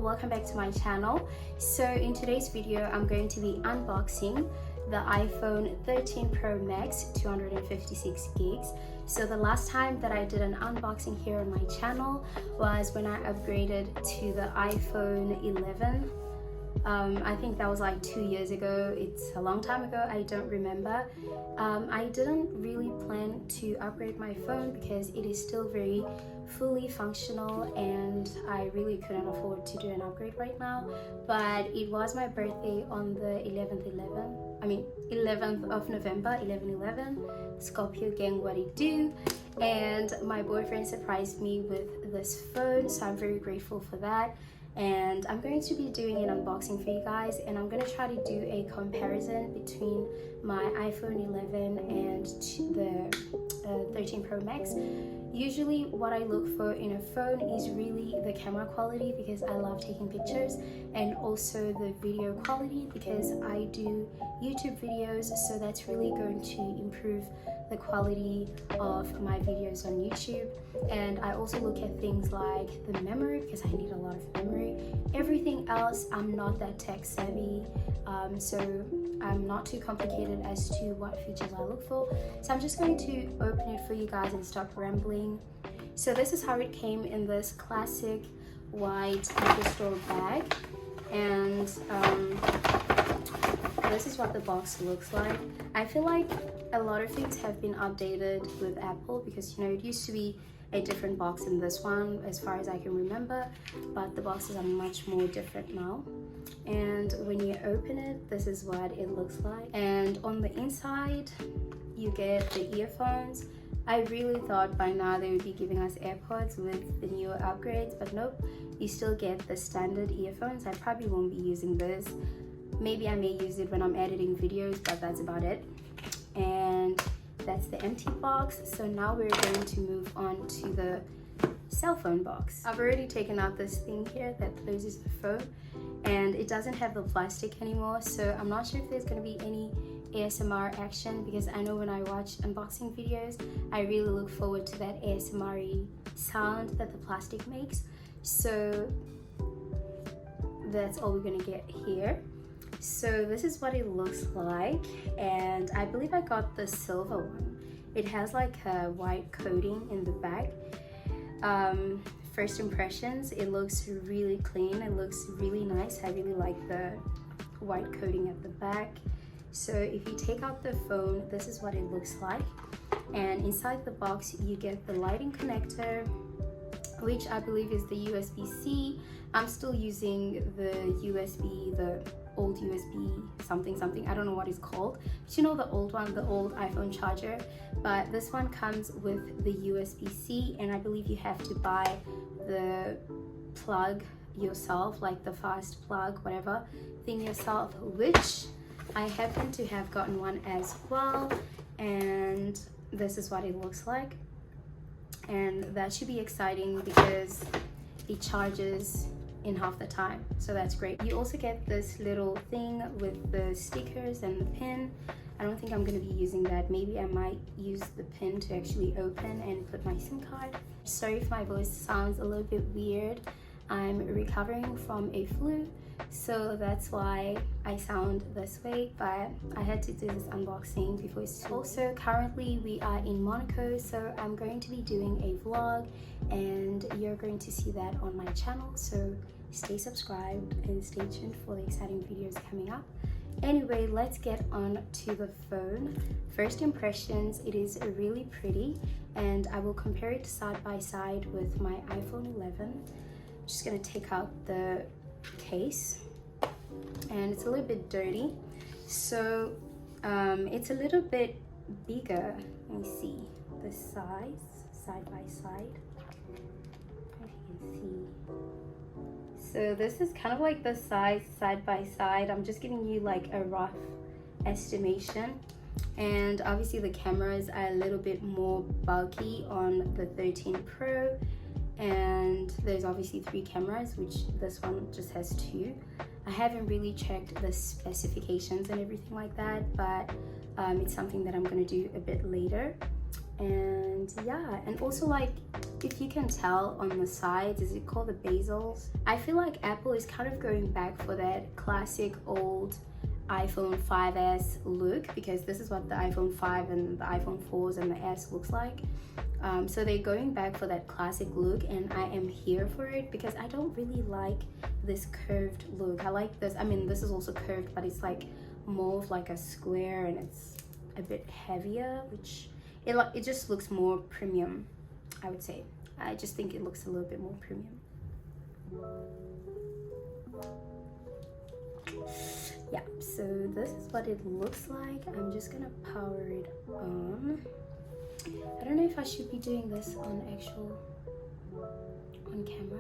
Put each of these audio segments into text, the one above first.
Welcome back to my channel. So in today's video I'm going to be unboxing the iPhone 13 Pro Max 256 gigs. So the last time that I did an unboxing here on my channel was when I upgraded to the iPhone 11. I think that was like 2 years ago. It's a long time ago, I don't remember. I didn't really plan to upgrade my phone because it is still very fully functional and I really couldn't afford to do an upgrade right now. But it was my birthday on the 11th of November, 11/11. Scorpio gang, what it do? And my boyfriend surprised me with this phone, so I'm very grateful for that. And I'm going to be doing an unboxing for you guys, and I'm going to try to do a comparison between my iPhone 11 and the 13 Pro Max. Usually what I look for in a phone is really the camera quality, because I love taking pictures, and also the video quality because I do YouTube videos, so that's really going to improve the quality of my videos on YouTube. And I also look at things like the memory, because I need a lot of memory. Everything else, I'm not that tech savvy, so I'm not too complicated as to what features I look for. So I'm just going to open it for you guys and stop rambling. So this is how it came in this classic white Apple Store bag, and this is what the box looks like. I feel like a lot of things have been updated with Apple, because you know, it used to be a different box in this one as far as I can remember, but the boxes are much more different now. And when you open it, this is what it looks like. And on the inside you get the earphones. I really thought by now they would be giving us AirPods with the newer upgrades, but nope, you still get the standard earphones. I probably won't be using this. Maybe I may use it when I'm editing videos, but that's about it. And that's the empty box. So now we're going to move on to the cell phone box. I've already taken out this thing here that closes the phone, and it doesn't have the plastic anymore, so I'm not sure if there's going to be any ASMR action, because I know when I watch unboxing videos I really look forward to that ASMR-y sound that the plastic makes. So that's all we're gonna get here. So this is what it looks like, and I believe I got the silver one. It has like a white coating in the back. first impressions, it looks really clean, it looks really nice. I really like the white coating at the back. So if you take out the phone, this is what it looks like. And inside the box you get the lighting connector, which I believe is the USB-C. I'm still using the old USB something, I don't know what it's called, but you know, the old one, the old iPhone charger. But this one comes with the USB-C, and I believe you have to buy the plug yourself, like the fast plug, whatever thing yourself, which I happen to have gotten one as well. And this is what it looks like, and that should be exciting because it charges in half the time, so that's great. You also get this little thing with the stickers and the pin. I don't think I'm going to be using that. Maybe I might use the pin to actually open and put my SIM card. Sorry if my voice sounds a little bit weird. I'm recovering from a flu, so that's why I sound this way, but I had to do this unboxing before it's also currently we are in Monaco, so I'm going to be doing a vlog and you're going to see that on my channel, so stay subscribed and stay tuned for the exciting videos coming up. Anyway, let's get on to the phone. First impressions, it is really pretty, and I will compare it side by side with my iPhone 11. Just gonna take out the case, and it's a little bit dirty, so it's a little bit bigger. Let me see the size side by side, if you can see. So this is kind of like the size side by side. I'm just giving you like a rough estimation, and obviously the cameras are a little bit more bulky on the 13 Pro, and there's obviously 3 cameras, which this one just has 2. I haven't really checked the specifications and everything like that, but it's something that I'm gonna do a bit later. And yeah, and also, like, if you can tell on the sides, is it called the bezels? I feel like Apple is kind of going back for that classic old iPhone 5S look, because this is what the iPhone 5 and the iPhone 4s and the S looks like. So they're going back for that classic look, and I am here for it because I don't really like this curved look. I like this, I mean, this is also curved, but it's like more of like a square, and it's a bit heavier, which it just looks more premium, I would say. I just think it looks a little bit more premium. Yeah, so this is what it looks like. I'm just gonna power it on. I don't know if I should be doing this on camera.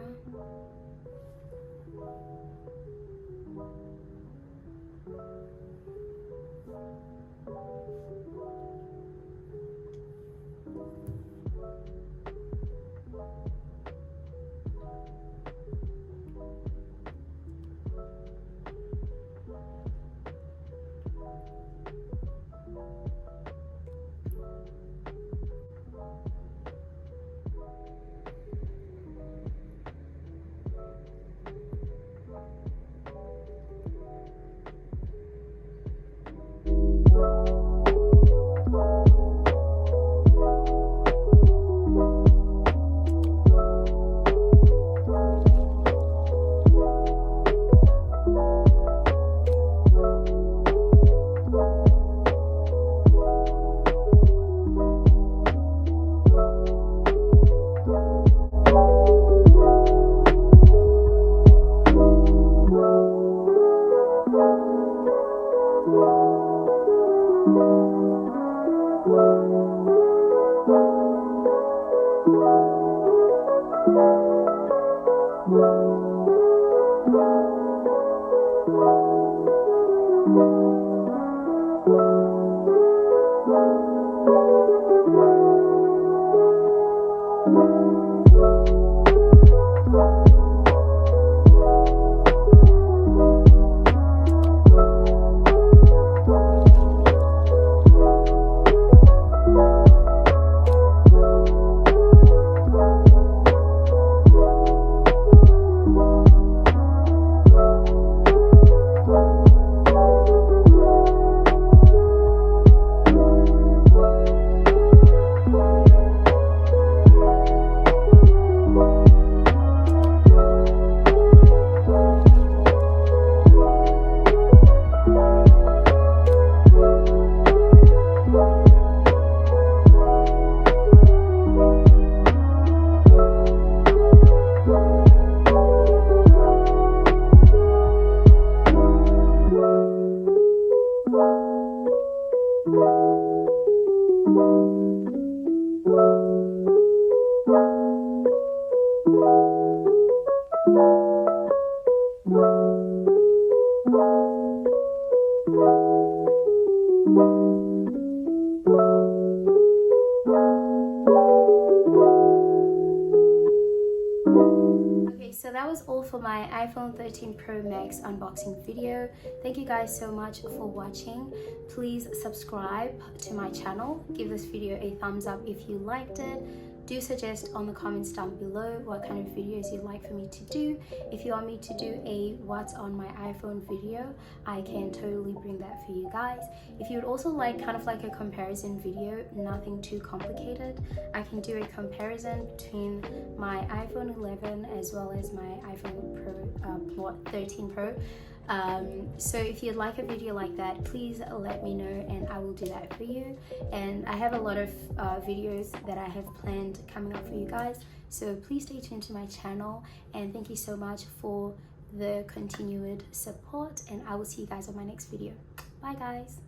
was all for my iPhone 13 Pro Max unboxing video. Thank you guys so much for watching. Please subscribe to my channel. Give this video a thumbs up if you liked it. Do suggest on the comments down below what kind of videos you'd like for me to do. If you want me to do a what's on my iPhone video, I can totally bring that for you guys. If you would also like kind of like a comparison video, nothing too complicated, I can do a comparison between my iPhone 11 as well as my iPhone Pro 13 Pro. So if you'd like a video like that, please let me know and I will do that for you. And I have a lot of videos that I have planned coming up for you guys, so please stay tuned to my channel, and thank you so much for the continued support, and I will see you guys on my next video. Bye guys.